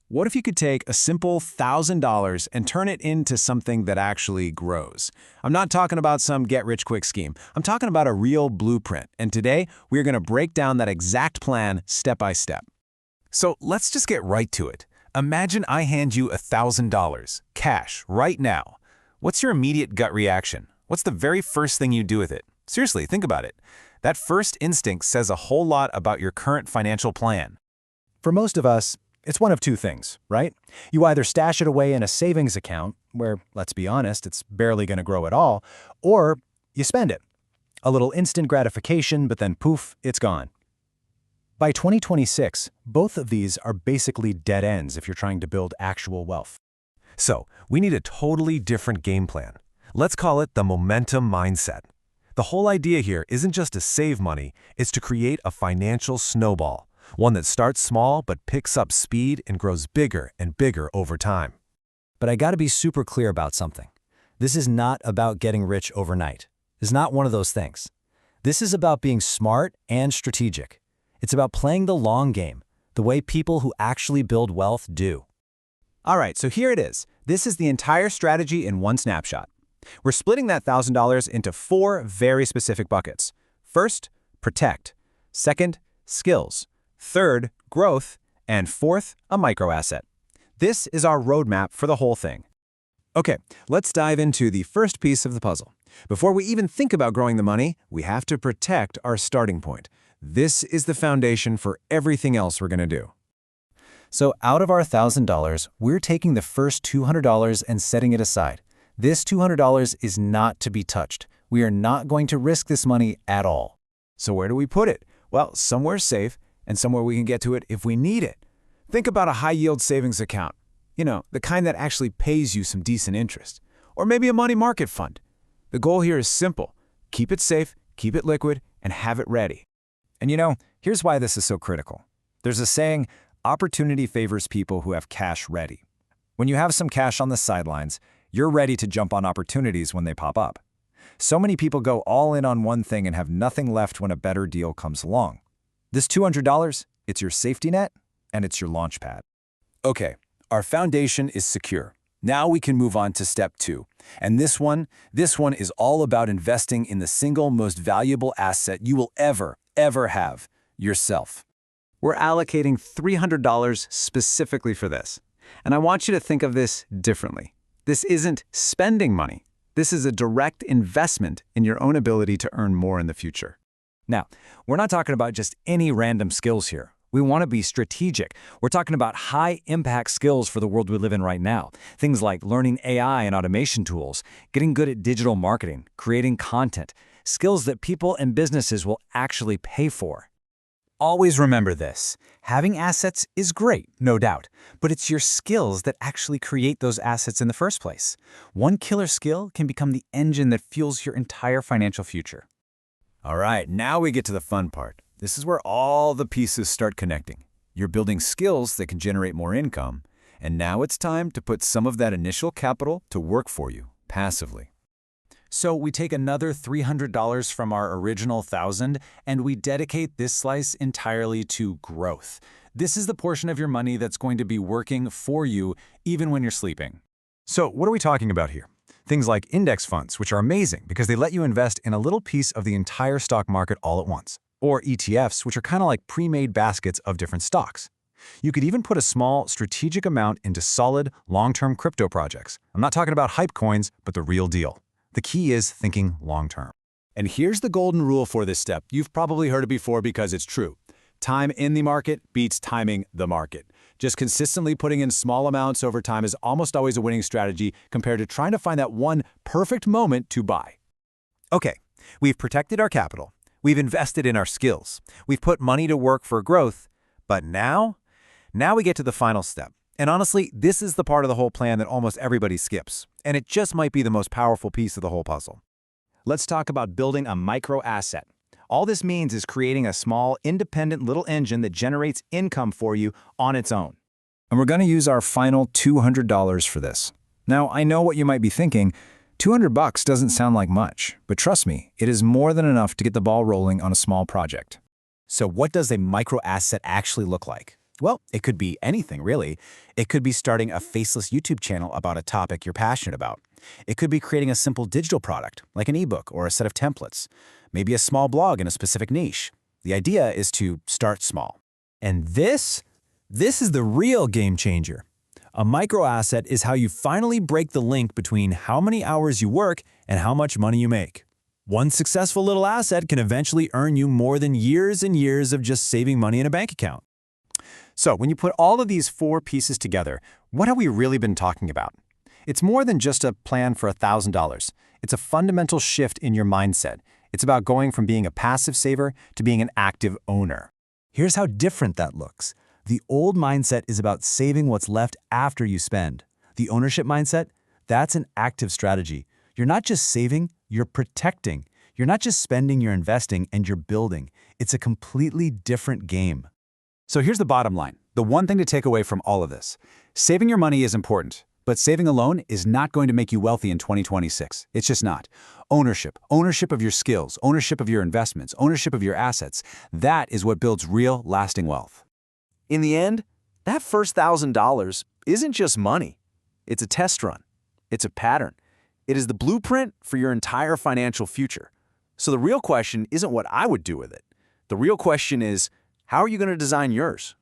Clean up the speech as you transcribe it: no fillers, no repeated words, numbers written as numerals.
What if you could take a simple $1,000 and turn it into something that actually grows? I'm not talking about some get-rich-quick scheme. I'm talking about a real blueprint. And today, we're going to break down that exact plan step by step. So let's just get right to it. Imagine I hand you $1,000, cash, right now. What's your immediate gut reaction? What's the very first thing you do with it? Seriously, think about it. That first instinct says a whole lot about your current financial plan. For most of us, it's one of two things, right? You either stash it away in a savings account, where, let's be honest, it's barely going to grow at all, or you spend it. A little instant gratification, but then poof, it's gone. By 2026, both of these are basically dead ends if you're trying to build actual wealth. So, we need a totally different game plan. Let's call it the momentum mindset. The whole idea here isn't just to save money, it's to create a financial snowball. One that starts small but picks up speed and grows bigger and bigger over time. But I gotta be super clear about something. This is not about getting rich overnight. It's not one of those things. This is about being smart and strategic. It's about playing the long game, the way people who actually build wealth do. All right, so here it is. This is the entire strategy in one snapshot. We're splitting that $1,000 into 4 very specific buckets. First, protect. Second, skills. Third, growth. And fourth, a micro asset. This is our roadmap for the whole thing. Okay, let's dive into the first piece of the puzzle. Before we even think about growing the money, we have to protect our starting point. This is the foundation for everything else we're going to do. So out of our $1,000, we're taking the first $200 and setting it aside. This $200 is not to be touched. We are not going to risk this money at all. So where do we put it? Well, somewhere safe and somewhere we can get to it if we need it. Think about a high-yield savings account. You know, the kind that actually pays you some decent interest. Or maybe a money market fund. The goal here is simple. Keep it safe, keep it liquid, and have it ready. And you know, here's why this is so critical. There's a saying, opportunity favors people who have cash ready. When you have some cash on the sidelines, you're ready to jump on opportunities when they pop up. So many people go all in on one thing and have nothing left when a better deal comes along. This $200, it's your safety net, and it's your launch pad. Okay, our foundation is secure. Now we can move on to step 2. And this one is all about investing in the single most valuable asset you will ever have, yourself. We're allocating $300 specifically for this. And I want you to think of this differently. This isn't spending money. This is a direct investment in your own ability to earn more in the future. Now, we're not talking about just any random skills here. We want to be strategic. We're talking about high-impact skills for the world we live in right now. Things like learning AI and automation tools, getting good at digital marketing, creating content, skills that people and businesses will actually pay for. Always remember this. Having assets is great, no doubt, but it's your skills that actually create those assets in the first place. One killer skill can become the engine that fuels your entire financial future. All right, now we get to the fun part. This is where all the pieces start connecting. You're building skills that can generate more income, and now it's time to put some of that initial capital to work for you, passively. So we take another $300 from our original $1,000 and we dedicate this slice entirely to growth. This is the portion of your money that's going to be working for you even when you're sleeping. So what are we talking about here? Things like index funds, which are amazing because they let you invest in a little piece of the entire stock market all at once. Or ETFs, which are kind of like pre-made baskets of different stocks. You could even put a small, strategic amount into solid, long-term crypto projects. I'm not talking about hype coins, but the real deal. The key is thinking long-term. And here's the golden rule for this step. You've probably heard it before because it's true. Time in the market beats timing the market. Just consistently putting in small amounts over time is almost always a winning strategy compared to trying to find that one perfect moment to buy. Okay, we've protected our capital. We've invested in our skills. We've put money to work for growth. But now we get to the final step. And honestly, this is the part of the whole plan that almost everybody skips. And it just might be the most powerful piece of the whole puzzle. Let's talk about building a micro asset. All this means is creating a small, independent little engine that generates income for you on its own. And we're going to use our final $200 for this. Now, I know what you might be thinking. $200 doesn't sound like much, but trust me, it is more than enough to get the ball rolling on a small project. So what does a micro asset actually look like? Well, it could be anything, really. It could be starting a faceless YouTube channel about a topic you're passionate about. It could be creating a simple digital product, like an ebook or a set of templates. Maybe a small blog in a specific niche. The idea is to start small. And this is the real game changer. A microasset is how you finally break the link between how many hours you work and how much money you make. One successful little asset can eventually earn you more than years and years of just saving money in a bank account. So when you put all of these 4 pieces together, what have we really been talking about? It's more than just a plan for $1,000. It's a fundamental shift in your mindset. It's about going from being a passive saver to being an active owner. Here's how different that looks. The old mindset is about saving what's left after you spend. The ownership mindset, that's an active strategy. You're not just saving, you're protecting. You're not just spending, you're investing, and you're building. It's a completely different game. So here's the bottom line, the one thing to take away from all of this. Saving your money is important, but saving alone is not going to make you wealthy in 2026. It's just not. Ownership of your skills, ownership of your investments, ownership of your assets, that is what builds real, lasting wealth. In the end, that first $1,000 isn't just money. It's a test run. It's a pattern. It is the blueprint for your entire financial future. So the real question isn't what I would do with it. The real question is, how are you going to design yours?